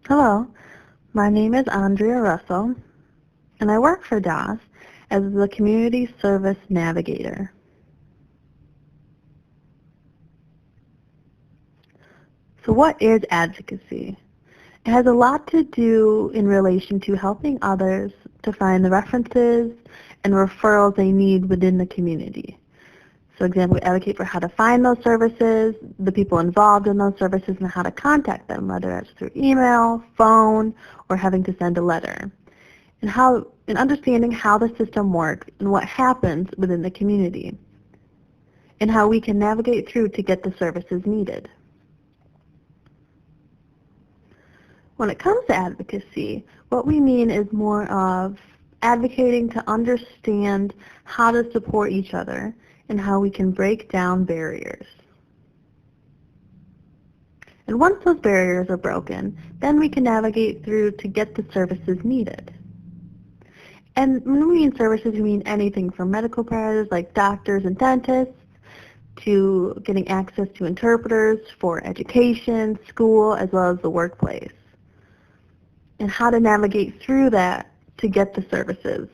Hello, my name is Andrea Russell, and I work for DAS as the Community Service Navigator. So what is advocacy? It has a lot to do in relation to helping others to find the references and referrals they need within the community. So, example, we advocate for how to find those services, the people involved in those services, and how to contact them, whether that's through email, phone, or having to send a letter. And understanding how the system works and what happens within the community, and how we can navigate through to get the services needed. When it comes to advocacy, what we mean is more of advocating to understand how to support each other and how we can break down barriers. And once those barriers are broken, then we can navigate through to get the services needed. And when we mean services, we mean anything from medical providers like doctors and dentists to getting access to interpreters for education, school, as well as the workplace. And how to navigate through that to get the services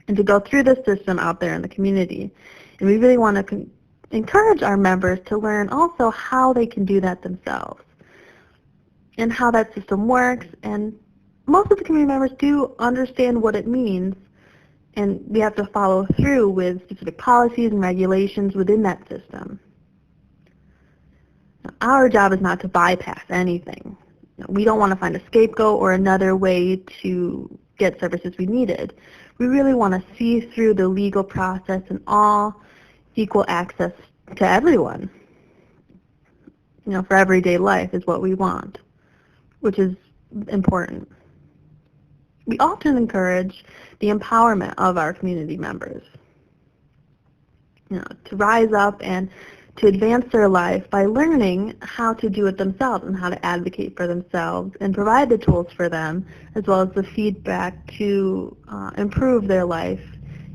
and to go through the system out there in the community. And we really want to encourage our members to learn also how they can do that themselves and how that system works. And most of the community members do understand what it means, and we have to follow through with specific policies and regulations within that system. Now, our job is not to bypass anything. We don't want to find a scapegoat or another way to get services we needed. We really want to see through the legal process and all equal access to everyone. For everyday life is what we want, which is important. We often encourage the empowerment of our community members, to rise up and to advance their life by learning how to do it themselves and how to advocate for themselves and provide the tools for them, as well as the feedback to improve their life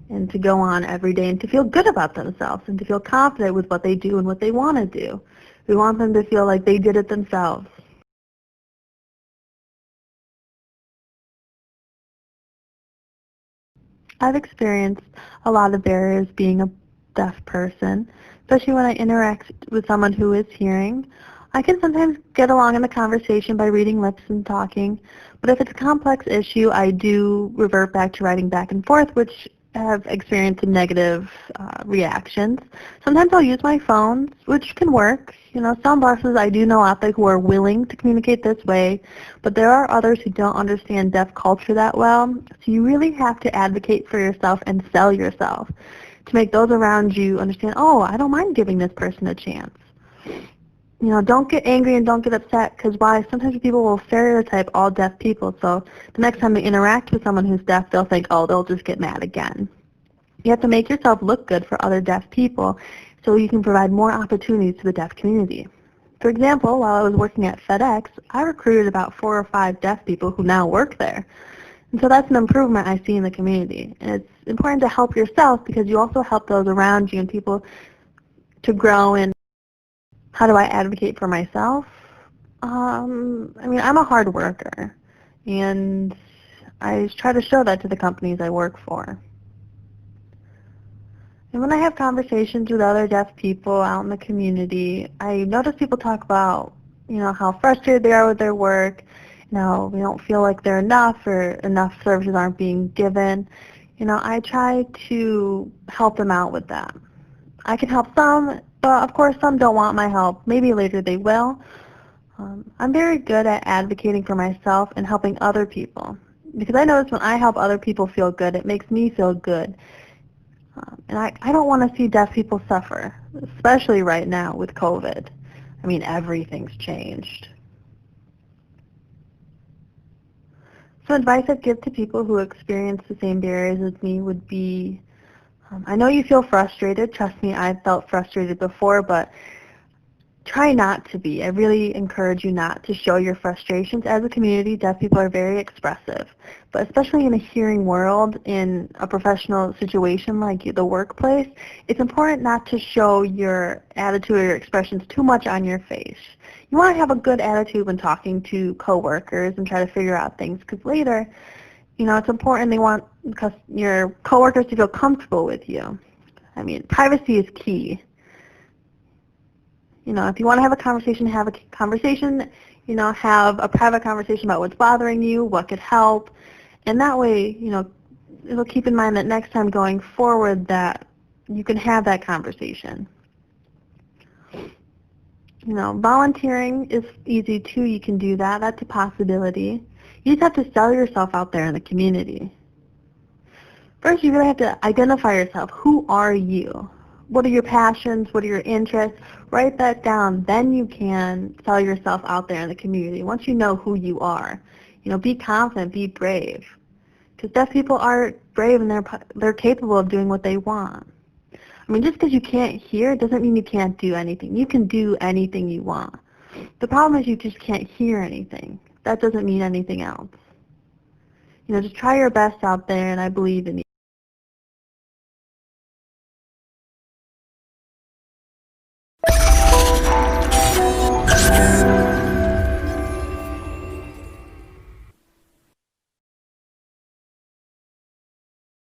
and to go on every day and to feel good about themselves and to feel confident with what they do and what they want to do. We want them to feel like they did it themselves. I've experienced a lot of barriers being a deaf person, especially when I interact with someone who is hearing. I can sometimes get along in the conversation by reading lips and talking, but if it's a complex issue, I do revert back to writing back and forth, which have experienced some negative reactions. Sometimes I'll use my phone, which can work. Some bosses I do know out there who are willing to communicate this way, but there are others who don't understand deaf culture that well, so you really have to advocate for yourself and sell yourself to make those around you understand, oh, I don't mind giving this person a chance. Don't get angry and don't get upset, because why? Sometimes people will stereotype all deaf people, so the next time they interact with someone who's deaf, they'll think, oh, they'll just get mad again. You have to make yourself look good for other deaf people so you can provide more opportunities to the deaf community. For example, while I was working at FedEx, I recruited about 4 or 5 deaf people who now work there. And so that's an improvement I see in the community. And it's important to help yourself because you also help those around you and people to grow. And how do I advocate for myself? I'm a hard worker, and I try to show that to the companies I work for. And when I have conversations with other deaf people out in the community, I notice people talk about, how frustrated they are with their work. They don't feel like they're enough or enough services aren't being given. I try to help them out with that. I can help some, but of course some don't want my help. Maybe later they will. I'm very good at advocating for myself and helping other people, because I notice when I help other people feel good, it makes me feel good. And I don't want to see deaf people suffer, especially right now with COVID. Everything's changed. So advice I'd give to people who experience the same barriers as me would be, I know you feel frustrated. Trust me, I've felt frustrated before, but try not to be. I really encourage you not to show your frustrations. As a community, deaf people are very expressive. But especially in a hearing world, in a professional situation like the workplace, it's important not to show your attitude or your expressions too much on your face. You want to have a good attitude when talking to coworkers and try to figure out things, because later, it's important they want your coworkers to feel comfortable with you. I mean, privacy is key. If you want to have a conversation, have a conversation. Have a private conversation about what's bothering you, what could help. And that way, it'll keep in mind that next time going forward that you can have that conversation. Volunteering is easy too. You can do that. That's a possibility. You just have to sell yourself out there in the community. First, you're going to have to identify yourself. Who are you? What are your passions? What are your interests? Write that down. Then you can sell yourself out there in the community. Once you know who you are, be confident, be brave. Because deaf people are brave and they're capable of doing what they want. I mean, just because you can't hear doesn't mean you can't do anything. You can do anything you want. The problem is you just can't hear anything. That doesn't mean anything else. Just try your best out there, and I believe in you.